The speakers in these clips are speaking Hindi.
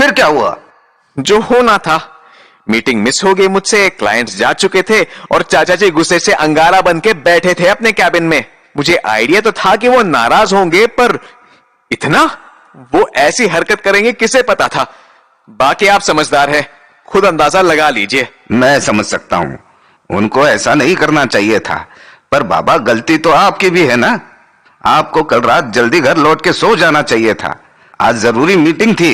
फिर क्या हुआ? जो होना था। मीटिंग मिस हो गई मुझसे, क्लाइंट्स जा चुके थे और चाचा जी गुस्से से अंगारा बन के बैठे थे अपने कैबिन में। मुझे आइडिया तो था कि वो नाराज होंगे, पर इतना वो ऐसी हरकत करेंगे किसे पता था। बाकी आप समझदार हैं, खुद अंदाजा लगा लीजिए। मैं समझ सकता हूं, उनको ऐसा नहीं करना चाहिए था, पर बाबा गलती तो आपकी भी है ना। आपको कल रात जल्दी घर लौट के सो जाना चाहिए था। आज जरूरी मीटिंग थी।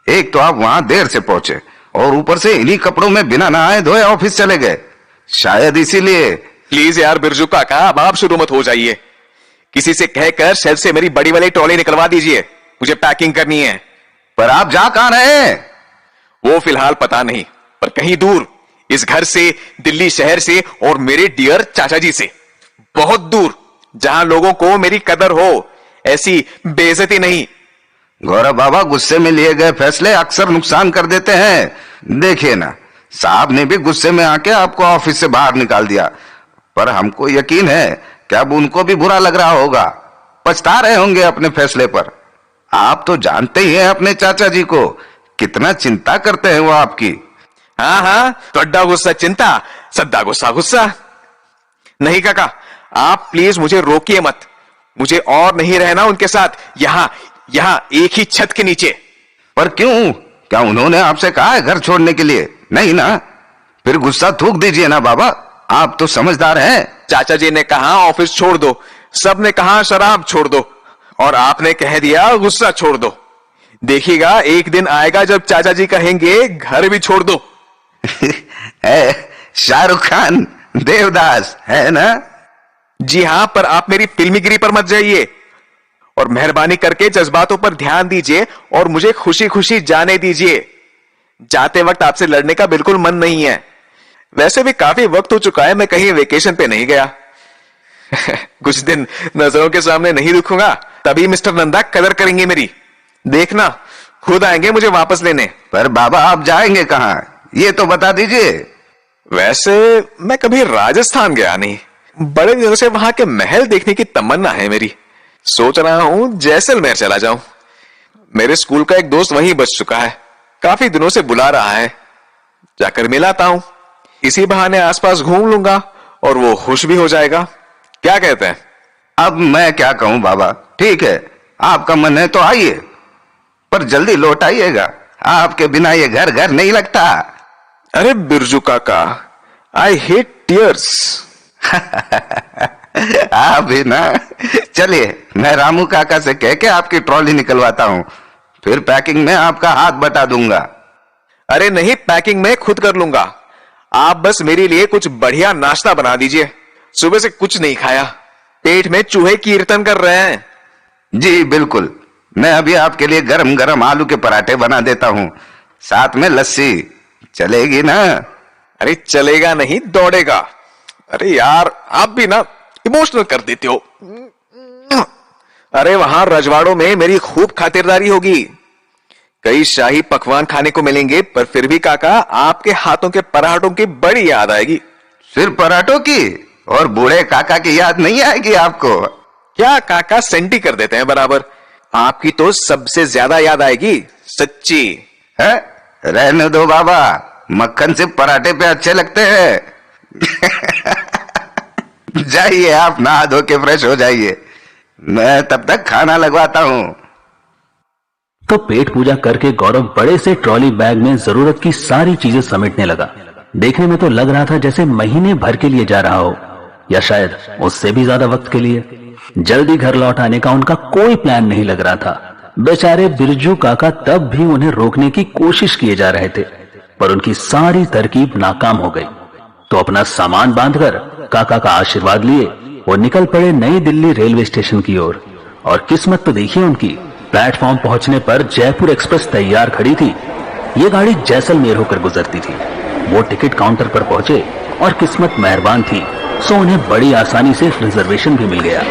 एक तो आप वहां देर से पहुंचे और ऊपर से इन्हीं कपड़ों में बिना नहाए धोए ऑफिस चले गए, शायद इसीलिए। प्लीज यार बिरजू काका, अब आप शुरू मत हो जाइए। किसी से कहकर शेल्फ से मेरी बड़ी वाली ट्रॉली निकलवा दीजिए, मुझे पैकिंग करनी है। पर आप जा कहां रहे हैं? वो फिलहाल पता नहीं, पर कहीं दूर, इस घर से, दिल्ली शहर से और मेरे डियर चाचा जी से, बहुत दूर, जहां लोगों को मेरी कदर हो, ऐसी बेइज्जती नहीं। गौरव बाबा, गुस्से में लिए गए फैसले अक्सर नुकसान कर देते हैं। देखिए ना, साहब ने भी गुस्से में आके आपको ऑफिस से बाहर निकाल दिया, पर हमको यकीन है कि अब उनको भी बुरा लग रहा होगा, पछता रहे होंगे अपने फैसले पर। आप तो जानते ही हैं अपने चाचा जी को, कितना चिंता करते हैं वो आपकी। हाँ, तो गुस्सा चिंता, सद्दा गुस्सा गुस्सा। नहीं काका, आप प्लीज मुझे रोकिए मत। मुझे और नहीं रहना उनके साथ, यहां एक ही छत के नीचे। पर क्यों? क्या उन्होंने आपसे कहा है घर छोड़ने के लिए? नहीं ना? फिर गुस्सा थूक दीजिए ना बाबा, आप तो समझदार हैं। चाचा जी ने कहा ऑफिस छोड़ दो, सब ने कहा शराब छोड़ दो, और आपने कह दिया गुस्सा छोड़ दो। देखिएगा एक दिन आएगा जब चाचा जी कहेंगे घर भी छोड़ दो। शाहरुख खान, देवदास, है ना? जी हां, पर आप मेरी फिल्मीगिरी पर मत जाइए, और मेहरबानी करके जज्बातों पर ध्यान दीजिए और मुझे खुशी खुशी जाने दीजिए। जाते वक्त आपसे लड़ने का बिल्कुल मन नहीं है। वैसे भी काफी वक्त हो चुका है मैं कहीं वेकेशन पे नहीं गया। कुछ दिन नजरों के सामने नहीं दिखूंगा, तभी मिस्टर नंदा कदर करेंगे मेरी। देखना, खुद आएंगे मुझे वापस लेने। पर बाबा आप जाएंगे कहां, ये तो बता दीजिए। वैसे मैं कभी राजस्थान गया नहीं, बड़े दिनों से वहां के महल देखने की तमन्ना है मेरी। सोच रहा हूं जैसलमेर चला जाऊं। मेरे स्कूल का एक दोस्त वहीं बच चुका है, काफी दिनों से बुला रहा है, जाकर मिलाता हूं। इसी बहाने आसपास घूम लूंगा और वो खुश भी हो जाएगा। क्या कहते हैं? अब मैं क्या कहूं बाबा, ठीक है, आपका मन है तो आइए, पर जल्दी लौट आइएगा। आपके बिना ये घर घर नहीं लगता। अरे बिरजू काका, आई हेट टीयर्स। आप भी ना। चलिए, मैं रामू काका से कह के आपकी ट्रॉली निकलवाता हूं, फिर पैकिंग में आपका हाथ बटा दूंगा। अरे नहीं, पैकिंग मैं खुद कर लूंगा। आप बस मेरे लिए कुछ बढ़िया नाश्ता बना दीजिए, सुबह से कुछ नहीं खाया, पेट में चूहे कीर्तन कर रहे हैं। जी बिल्कुल, मैं अभी आपके लिए गरम गरम आलू के पराठे बना देता हूं, साथ में लस्सी। चलेगी ना? अरे चलेगा नहीं, दौड़ेगा। अरे यार, आप भी ना इमोशनल कर देते हो। अरे वहां रजवाड़ों में मेरी खूब खातिरदारी होगी, कई शाही पकवान खाने को मिलेंगे, पर फिर भी काका आपके हाथों के पराठों की बड़ी याद आएगी। सिर्फ पराठों की? और बूढ़े काका की याद नहीं आएगी आपको? क्या काका सेंटी कर देते हैं बराबर। आपकी तो सबसे ज्यादा याद आएगी, सच्ची है। रहने दो बाबा, मक्खन से पराठे पे अच्छे लगते हैं। जाइए, आप नहा धो के फ्रेश हो जाइए, मैं तब तक खाना लगवाता हूं। तो पेट पूजा करके गौरव बड़े से ट्रॉली बैग में जरूरत की सारी चीजें समेटने लगा। देखने में तो लग रहा था जैसे महीने भर के लिए जा रहा हो, या शायद उससे भी ज्यादा वक्त के लिए। जल्दी घर लौट आने का उनका कोई प्लान नहीं लग रहा था। बेचारे बिरजू काका तब भी उन्हें रोकने की कोशिश किए जा रहे थे, पर उनकी सारी तरकीब नाकाम हो गई। तो अपना सामान बांधकर काका का आशीर्वाद लिए वो निकल पड़े नई दिल्ली रेलवे स्टेशन की ओर। और किस्मत तो देखिए उनकी, प्लेटफॉर्म पहुंचने पर जयपुर एक्सप्रेस तैयार खड़ी थी। ये गाड़ी जैसलमेर होकर गुजरती थी। वो टिकट काउंटर पर पहुंचे और किस्मत मेहरबान थी, सो उन्हें बड़ी आसानी से रिजर्वेशन भी मिल गया।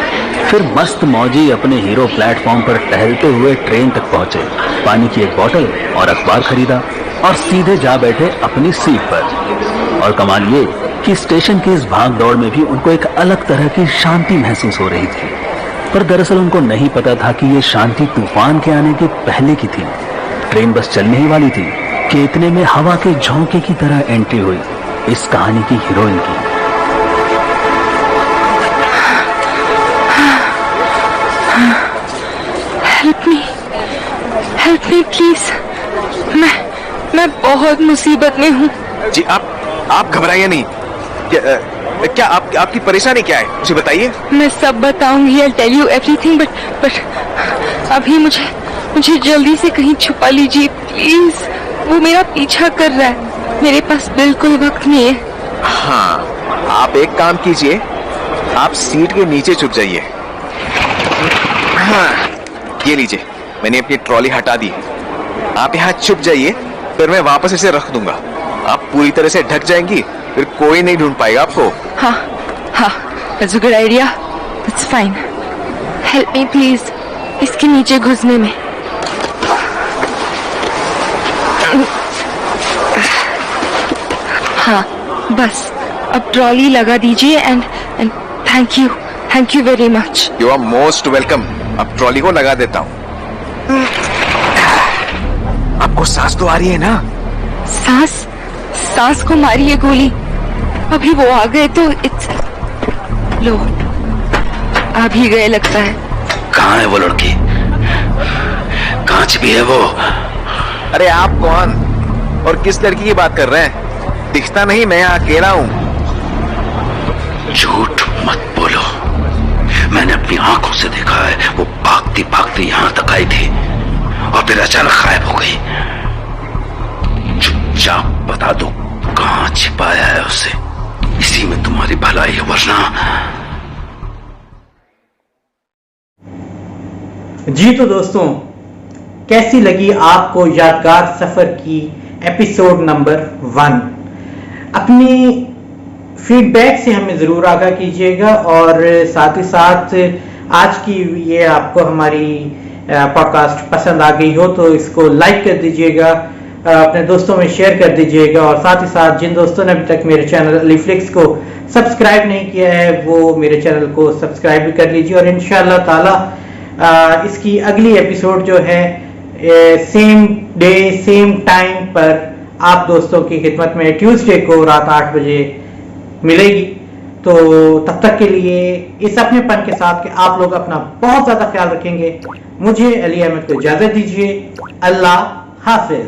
फिर मस्त मौजी अपने हीरो प्लेटफॉर्म पर टहलते हुए ट्रेन तक पहुंचे, पानी की एक बोतल और अखबार खरीदा और सीधे जा बैठे अपनी सीट पर। और कमाल ये कि स्टेशन की इस भाग दौड़ में भी उनको एक अलग तरह की शांति महसूस हो रही थी। पर दरअसल उनको नहीं पता था कि ये शांति तूफान के आने के पहले की थी। ट्रेन बस चलने ही वाली थी कि इतने में हवा के झोंके की तरह एंट्री हुई इस कहानी की हीरोइन की। Help me please. मैं बहुत मुसीबत में हूँ। जी आप घबराइए नहीं। क्या आपकी परेशानी क्या है, मुझे बताइए। मैं सब बताऊंगी, I'll tell you everything, but अभी मुझे जल्दी से कहीं छुपा लीजिए प्लीज। वो मेरा पीछा कर रहा है, मेरे पास बिल्कुल वक्त नहीं है। हाँ, आप एक काम कीजिए, आप सीट के नीचे छुप जाइए। हाँ, ये लीजिए, मैंने अपनी ट्रॉली हटा दी। आप यहाँ छुप जाइए, फिर मैं वापस इसे रख दूंगा। आप पूरी तरह से ढक जाएंगी, फिर कोई नहीं ढूंढ पाएगा आपको। हाँ, that's a good idea. It's fine. Help me please, इसके नीचे घुसने में। हाँ, बस अब ट्रॉली लगा दीजिए and thank you very much. You are most welcome. अब ट्रॉली को लगा देता हूँ। आपको सांस तो आ रही है ना? सांस को मारी है गोली। अभी वो आ गए तो लो, आ भी गए लगता है। कहाँ है वो लड़की? कहाँ छिपी है वो? अरे आप कौन और किस लड़की की बात कर रहे हैं? दिखता नहीं, मैं यहाँ अकेला हूँ। झूठ मत बोलो, मैंने अपनी आंखों से देखा है। वो भागती भागती यहाँ तक आई थी और फिर अचानक गायब हो गई। चुपचाप बता दो कहाँ छिपाया है उसे, इसी में तुम्हारी भलाई है, वरना। जी तो दोस्तों, कैसी लगी आपको यादगार सफर की एपिसोड नंबर 1? अपनी फीडबैक से हमें जरूर आगाह कीजिएगा और साथ ही साथ आज की ये आपको हमारी पॉडकास्ट पसंद आ गई हो तो इसको लाइक कर दीजिएगा, अपने दोस्तों में शेयर कर दीजिएगा और साथ ही साथ जिन दोस्तों ने अभी तक मेरे चैनल अलीफ्लिक्स को सब्सक्राइब नहीं किया है वो मेरे चैनल को सब्सक्राइब भी कर लीजिए। और इंशाअल्लाह ताला इसकी अगली एपिसोड जो है सेम डे सेम टाइम पर आप दोस्तों की खिदमत में ट्यूसडे को रात 8 बजे मिलेगी। तो तब तक के लिए इस अपनेपन के साथ कि आप लोग अपना बहुत ज्यादा ख्याल रखेंगे, मुझे अली अहमद को इजाजत दीजिए। अल्लाह हाफिज।